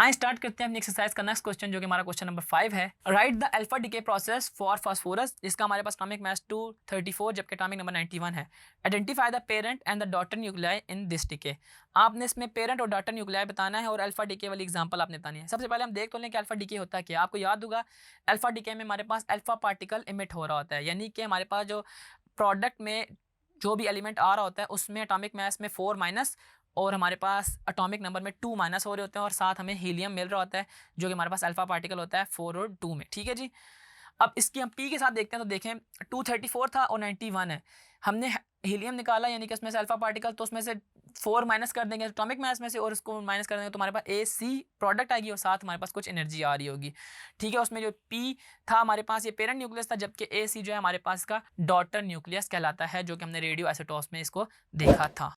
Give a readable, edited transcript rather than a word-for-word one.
आइए स्टार्ट करते हैं अपनी एक्सरसाइज का नेक्स्ट क्वेश्चन, जो कि हमारा क्वेश्चन नंबर 5 है। Right the alpha decay process for phosphorus, जिसका हमारे पास एटॉमिक मास 234 जबकि एटॉमिक नंबर 91 है। Identify the parent and the daughter nuclei in this decay. आपने इसमें पेरेंट और डॉटर न्यूक्लियाई बताना है और अल्फा डीके वाली एग्जांपल आपने बतानी है। सबसे पहले हम देख तो लें कि अल्फा डीके होता है क्या। आपको याद होगा अल्फा डीके में हमारे पास अल्फा पार्टिकल इमिट हो रहा होता है, यानी कि हमारे पास जो प्रोडक्ट में जो भी एलिमेंट आ रहा होता है उसमें एटॉमिक मास में 4 माइनस और हमारे पास एटॉमिक नंबर में 2 माइनस हो रहे होते हैं और साथ हमें हीलियम मिल रहा होता है जो कि हमारे पास अल्फा पार्टिकल होता है 4 और 2 में। ठीक है जी। अब इसकी हम पी के साथ देखते हैं तो देखें 234 था और 91 है। हमने हीलियम निकाला यानी कि उसमें से अल्फा पार्टिकल, तो उसमें से 4 माइनस कर देंगे एटॉमिक मास में से और उसको माइनस कर देंगे तो हमारे पास ए सी प्रोडक्ट आएगी और साथ हमारे पास कुछ एनर्जी आ रही होगी। ठीक है, उसमें जो पी था हमारे पास ये पेरेंट न्यूक्लियस था, जबकि ए सी जो है हमारे पास का डॉटर न्यूक्लियस कहलाता है, जो कि हमने रेडियो आइसोटोप्स में इसको देखा था।